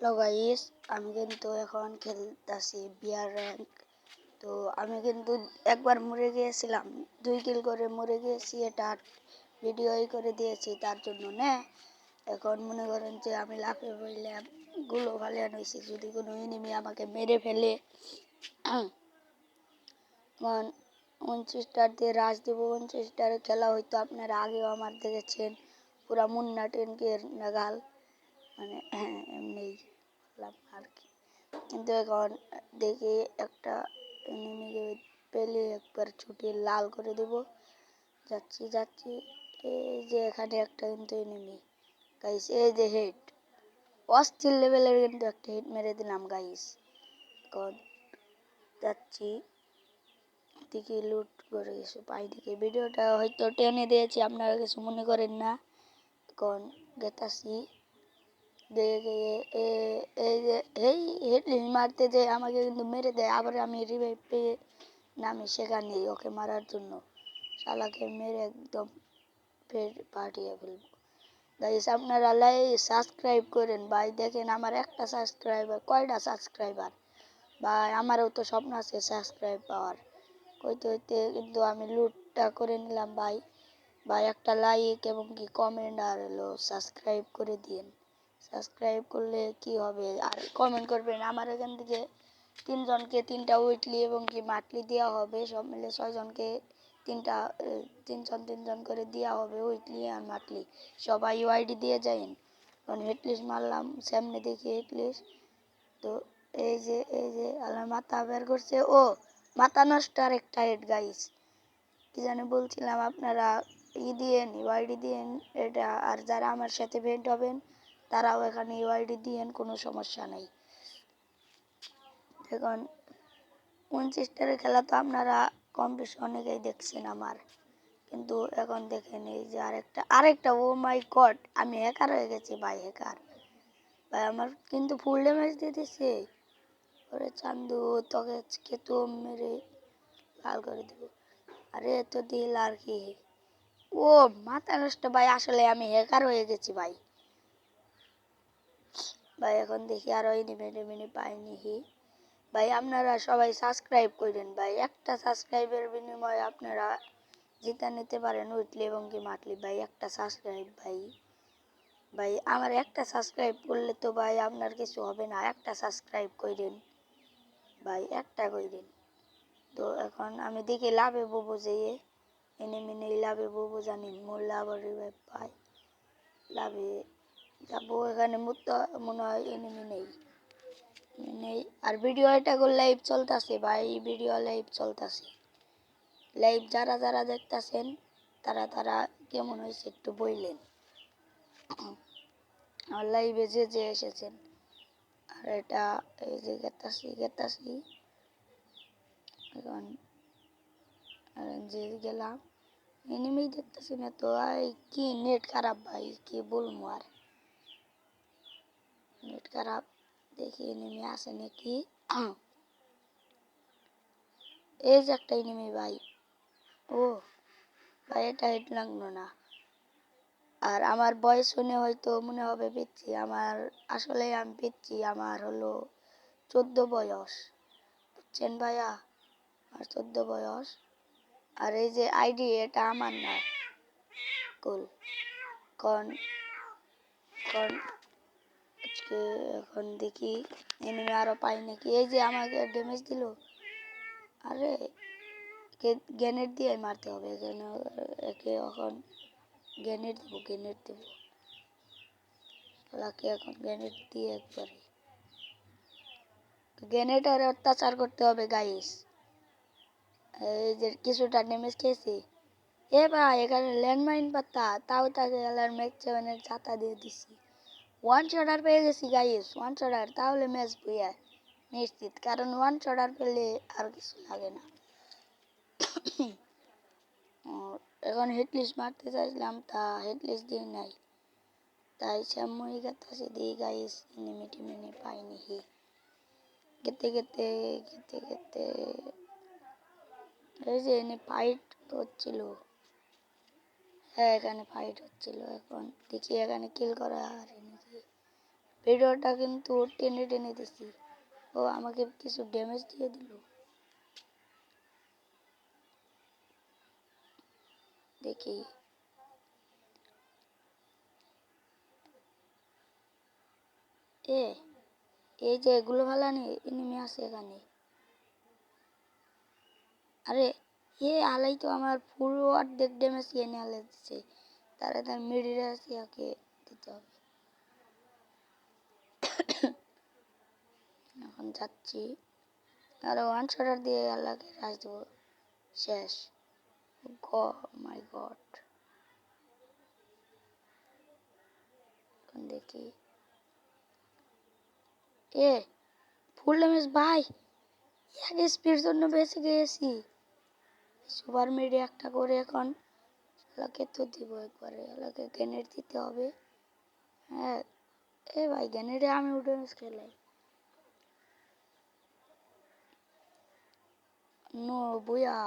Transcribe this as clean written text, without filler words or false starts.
Hello guys, আমি কিন্তু এখন খেলতেছি বিয়ার র্যাঙ্ক। তো আমি কিন্তু একবার মরে গিয়েছিলাম, 2 কিল করে মরে গিয়েছি। এটা ভিডিওই করে দিয়েছি তার জন্য না। এখন মনে করেন যে আমি লাফে বললাম, গুলো ফালিয়ান হয়েছি। যদি কোনো এনিমি আমাকে মেরে ফেলে, এখন 29 দিয়ে রাশ দেবো। 29 খেলা হয়তো আপনারা আগেও আমার দেখেছেন, পুরা মুন্না টেনকের নাগাল, মানে এমনি আর কি। কিন্তু এখন দেখি একটা এনিমিকে পেলে একবার ছুটে লাল করে দেব। যাচ্ছি যাচ্ছি, এই যে এখানে একটা কিন্তু এনিমি গাইস, এই যে হেড, অস্থির লেভেলের কিন্তু একটা হেড মেরে দিলাম গাইস। এখন যাচ্ছি, দিকে লুট করে কিছু পাই দেখি। ভিডিওটা হয়তো টেনে দিয়েছি, আপনারা কিছু মনে করেন না। এখন গেতাছি, দেখে এই যে এই হেডলিং মারতে যে আমাকে কিন্তু মেরে দেয়। আবার আমি রিভাইভ পেয়ে নামি সেখানে ওকে মারার জন্য, শালাকে মেরে একদম ফের পাঠিয়ে ফেলবো। গাইস আপনারা সাবস্ক্রাইব করেন ভাই। দেখেন আমার একটা সাবস্ক্রাইবার, কয়টা সাবস্ক্রাইবার ভাই। আমারও তো স্বপ্ন আছে সাবস্ক্রাইব পাওয়ার। কইতে হইতে কিন্তু আমি লুটটা করে নিলাম ভাই। ভাই একটা লাইক এবং কি কমেন্ট আর হলো সাবস্ক্রাইব করে দিন। সাবস্ক্রাইব করলে কি হবে আর কমেন্ট করবেন। আমার এখান থেকে 3 জনকে 3টা উইকলি এবং কি মান্থলি দেওয়া হবে। সব মিলে 6 জনকে 3টা 3জন করে দেওয়া হবে উইকলি আর মান্থলি। সবাই ইউআইডি দিয়ে যাইন। কারণ হেডলিস্ট মারলাম সামনে দেখি হেডলিস্ট। তো এই যে আমার মাথা বের করছে। ও মাথা নষ্ট আর একটা হেড গাইস, কি জানি বলছিলাম। আপনারা দিয়েন, ইউআইডি দিয়েন এটা। আর যারা আমার সাথে ভেন্ট হবেন তারাও এখানে ইউআইডি দিয়েন, কোনো সমস্যা নেই। এখন 29 খেলা তো আপনারা কম বেশি অনেকেই দেখছেন আমার। কিন্তু এখন দেখেন এই যে আরেকটা ও মাই গড, আমি হ্যাকার হয়ে গেছি ভাই। হ্যাকার ভাই আমার কিন্তু ফুল ড্যামেজ দিয়ে দিছে। ওরে চান্দু, তোকে খেতো মেরে লাল করে দেব। আরে তো দিল আর কি। ও মাথা নষ্ট ভাই, আসলে আমি হ্যাকার হয়ে গেছি ভাই। ভাই এখন দেখি আরো এনিমি পাইনি ভাই। আপনারা সবাই সাবস্ক্রাইব করেন ভাই। একটা সাবস্ক্রাইবের বিনিময়ে আপনারা জিতা নিতে পারেন উইকলি এবং কি মান্থলি ভাই। একটা সাবস্ক্রাইব ভাই। ভাই আমার একটা সাবস্ক্রাইব করলে তো ভাই আপনার কিছু হবে না। একটা সাবস্ক্রাইব করেন ভাই, একটা করেন। তো এখন আমি দেখি লাভে বলবো যে এনিমি নেই, লাভে বলবো জানি মরলে আবার রিভাইভ পাই। লাভে যাবো, এখানে মনে হয় এনিমি নেই। আর ভিডিও এটা লাইভ চলতেছে ভাই, ভিডিও লাইভ চলতেছে। লাইভ যারা যারা দেখতেছেন তারা কেমন হয়েছে একটু বললেন। আর লাইভে যে এসেছেন। আর এটা এই যে গেতাছি এখন যে গেলাম, এনিমি দেখতেছি না তো। কি নেট খারাপ ভাই, কি বলবো আর, নেট খারাপ। দেখি এনিমি আসে নাকি। এই যে একটা এনিমি ভাই। ও ভাই এটা হিট লাগলো না। আর আমার বয়স শুনে হয়তো মনে হবে পিচ্ছি, আমার আসলে আমি পিচ্ছি। আমার হলো 14 বয়স, বুঝছেন ভাইয়া, আর 14 বয়স। আর এই যে আইডি এটা আমার না। কুল কন কন আজকে এখন দেখি এনিমি আরো পাই নাকি। এই যে আমাকে ড্যামেজ দিল। আরে গ্রেনেড দিয়ে মারতে হবে এখানে। একে এখন গ্রেনেড দেবো লাকে এখন গ্রেনেড দিয়ে একবারে গ্রেনেডের অত্যাচার করতে হবে গাইস। এই যে কিছুটা ড্যামেজ খেয়েছি। এ ভাই এখানে ল্যান্ডমাইন পাতা, তাও তাকে ম্যাক্স 7-এর ছাতা দিয়ে দিছি। 1 শটার পেয়ে গেছি গাইস, 1 শটার। তাহলে ম্যাচ বুইয়া নিশ্চিত, কারণ 1 শটার পেলে আর কিছু লাগে না। এখন হেডলিস্ট মারতে চাইছিলাম, তা হেডলিস্ট দিয়ে নাই। তাই সাময়িক গেতাছি দিয়ে গাইস, এনিমি পাইনি গেতে এই যে এনে ফাইট হচ্ছিল। হ্যাঁ এখানে ফাইট হচ্ছিল। এখন দেখি এখানে কিল করা আর নাকি ভিডিওটা কিন্তু টেনে টেনে দিছি। ও আমাকে কিছু ড্যামেজ দিয়ে দিল। দেখি এ এই যে এগুলো ভালো নেই, এনিমি আছে এখানে। আরে এ আলাই তো আমার পুরো অর্ধেক ড্যামেজ এনে আলাই দিচ্ছে। তার মিডিলে আছে, একে দিতে হবে। এখন যাচ্ছি, আর ওয়ান শটার দিয়ে আল্লাহকে রাজ দেবো। শেষ। মাই গড। এখন দেখি এ ফুল ড্যামেজ ভাই, এক স্পিড জন্য বেঁচে গেছি। সুপার মিডিয়া একটা করে এখন এলাকে তো দিব একবারে, এলাকে গ্রেনেড দিতে হবে। হ্যাঁ এ ভাই গ্রেনেডে আমি উঠে খেলাই। নো বুয়া।